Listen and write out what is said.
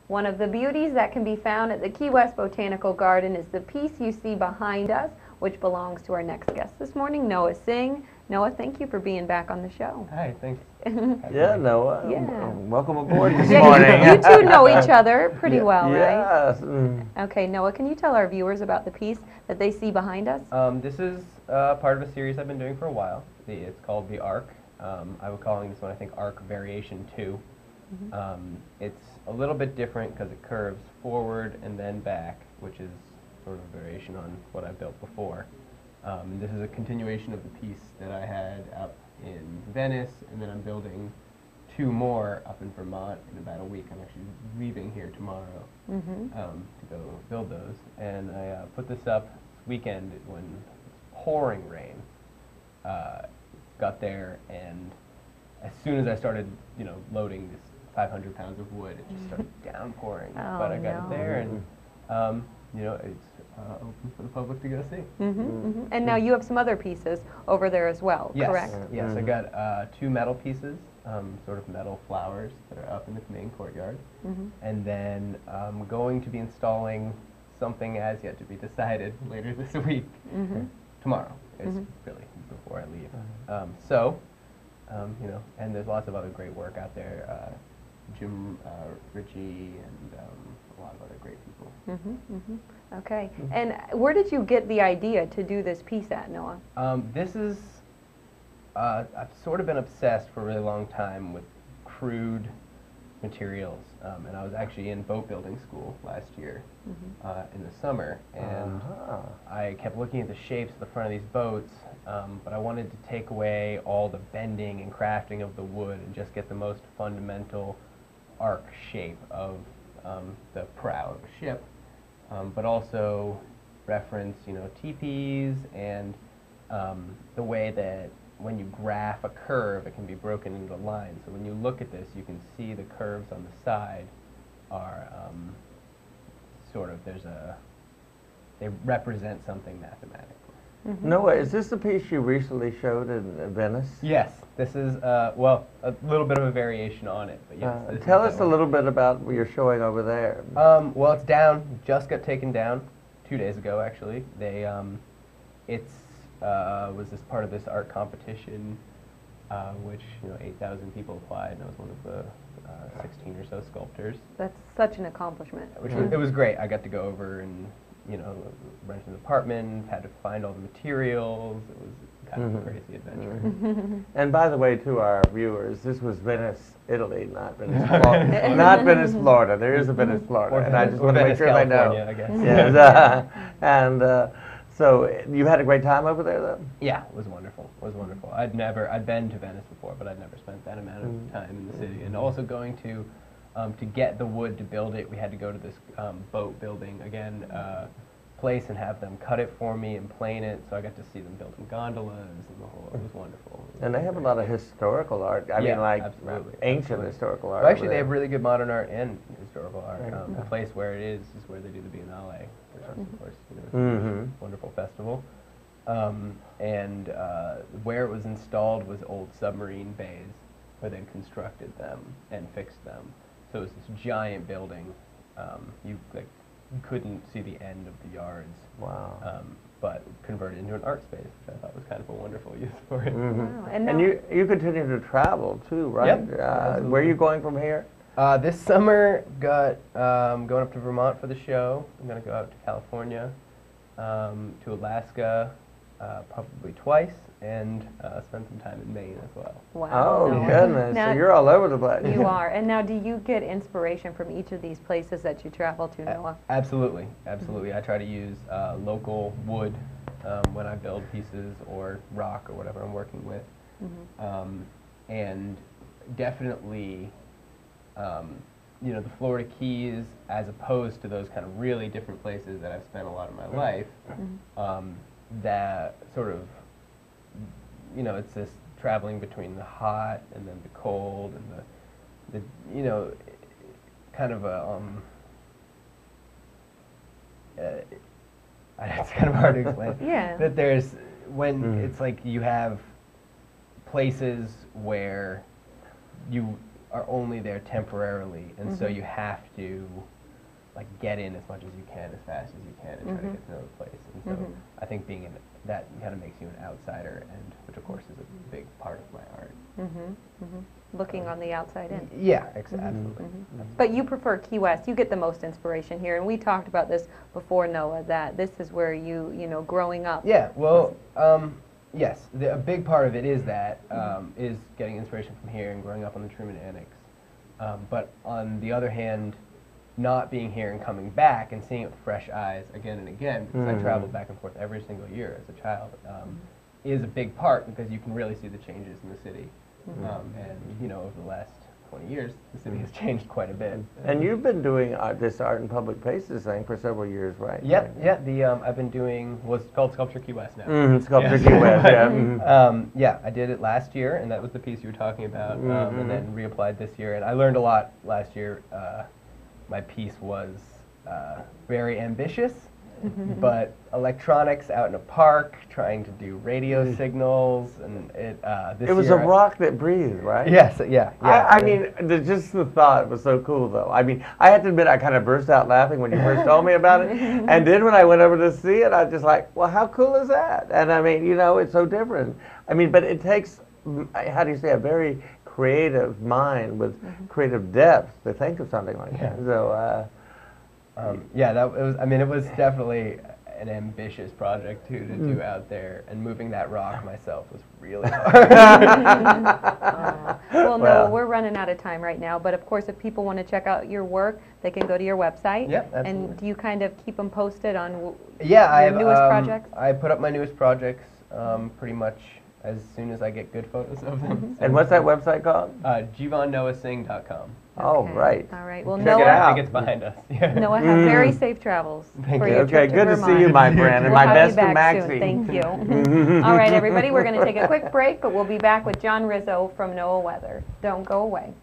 One of the beauties that can be found at the Key West Botanical Garden is the piece you see behind us, which belongs to our next guest this morning, Noah Singh. Noah, thank you for being back on the show. Hi, thanks. Yeah, Noah. Yeah. Welcome aboard this Yeah, morning. you two know each other pretty well, right? Yes. Okay, Noah, can you tell our viewers about the piece that they see behind us? This is part of a series I've been doing for a while. It's called The Arc. I was calling this one, I think, Arc Variation 2. It's a little bit different because it curves forward and then back, which is sort of a variation on what I built before. This is a continuation of the piece that I had up in Venice, and then I'm building 2 more up in Vermont in about a week. I'm actually leaving here tomorrow to go build those. And I put this up this weekend when pouring rain got there, and as soon as I started, loading this 500 pounds of wood, it just started downpouring. Oh, But I got no. it there, and it's open for the public to go see. And now you have some other pieces over there as well, Yes, correct? yes. I got 2 metal pieces, sort of metal flowers that are up in the main courtyard, and then I'm going to be installing something as yet to be decided later this week. Tomorrow is really before I leave. And there's lots of other great work out there. Jim Ritchie and a lot of other great people. Okay, and where did you get the idea to do this piece at, Noah? This is, I've sort of been obsessed for a really long time with crude materials, and I was actually in boat building school last year in the summer, and I kept looking at the shapes of the front of these boats, but I wanted to take away all the bending and crafting of the wood and just get the most fundamental arc shape of the prow of a ship, but also reference, teepees and the way that when you graph a curve, it can be broken into lines. So when you look at this, you can see the curves on the side are they represent something mathematically. Noah, is this the piece you recently showed in Venice? Yes, this is, a little bit of a variation on it, but yes. Tell us a little bit about what you're showing over there. Well, it's down, just got taken down 2 days ago, actually. They, was this part of this art competition, which, 8,000 people applied, and I was one of the 16 or so sculptors. That's such an accomplishment. Which it was great. I got to go over and, rent an apartment, had to find all the materials. It was kind of a crazy adventure. And by the way, to our viewers, this was Venice, Italy, not Venice, Florida. Not Venice, Florida. There is a Venice, Florida, and I just want to make sure they know. I guess. Yes, and so you had a great time over there, though? Yeah, it was wonderful. It was wonderful. I'd been to Venice before, but I'd never spent that amount of time in the city. And also going to get the wood to build it, we had to go to this boat building place and have them cut it for me and plane it. So I got to see them building gondolas and the whole. It was wonderful. And they have a lot of historical art. I mean, like ancient historical art. Well, actually, they have really good modern art and historical art. The place where it is where they do the Biennale, which is, of course, a wonderful festival. And where it was installed was old submarine bays where they'd constructed them and fixed them. So it was this giant building. You couldn't see the end of the yards. Wow. But converted into an art space, which I thought was kind of a wonderful use for it. Wow. And you continue to travel too, right? Yep. Where are you going from here? This summer, going up to Vermont for the show. I'm going to go out to California, to Alaska, probably twice, and spend some time in Maine as well. Wow. Oh, Noah. goodness. Now, So you're all over the place. You are. And now, do you get inspiration from each of these places that you travel to, Noah? Absolutely, absolutely. I try to use local wood when I build pieces or rock or whatever I'm working with. And definitely, the Florida Keys, as opposed to those kind of really different places that I've spent a lot of my life, that sort of, it's this traveling between the hot and then the cold and the kind of a, it's kind of hard to explain. Yeah. That there's, when it's like you have places where you are only there temporarily, and so you have to like get in as much as you can, as fast as you can, and try to get to know the place. And so I think being in that kind of makes you an outsider, and which of course is a big part of my art. Looking on the outside in. Yeah, absolutely. But you prefer Key West. You get the most inspiration here, and we talked about this before, Noah, that this is where you know, growing up. Yeah, well, yes, a big part of it is that, is getting inspiration from here and growing up on the Truman Annex. But on the other hand, not being here and coming back and seeing it with fresh eyes again and again, because I traveled back and forth every single year as a child, is a big part, because you can really see the changes in the city. And, you know, over the last 20 years, the city has changed quite a bit. And you've been doing this art in public places thing for several years, right? Yep, yeah. I've been doing what's called Sculpture Key West now. Sculpture Key West, yeah. Yeah, I did it last year, and that was the piece you were talking about, and then reapplied this year. And I learned a lot last year. My piece was very ambitious, but electronics out in a park, trying to do radio signals, and this It was year a rock that breathed, right? Yes, yeah. I mean, just the thought was so cool, though. I mean, I have to admit, I kind of burst out laughing when you first told me about it. And then when I went over to see it, I was just like, well, how cool is that? And I mean, you know, it's so different. I mean, but it takes, how do you say, a very creative mind with creative depth to think of something like that. So, yeah, that was. I mean, it was definitely an ambitious project too to do out there, and moving that rock myself was really hard. Well, no, we're running out of time right now, but of course, if people want to check out your work, they can go to your website. Yep, absolutely. And do you kind of keep them posted on your newest projects? I put up my newest projects pretty much as soon as I get good photos of them. and what's that website called? JivonNoahSingh.com. Oh, right. All right. Well, Check Noah, it out. I think it's behind us. Yeah. Noah, have very safe travels Thank for you. your Okay, trip to good to Vermont. see you, my friend, and We'll my have you best to back soon. Maxie. Thank you. All right, everybody, we're going to take a quick break, but we'll be back with John Rizzo from NOAA Weather. Don't go away.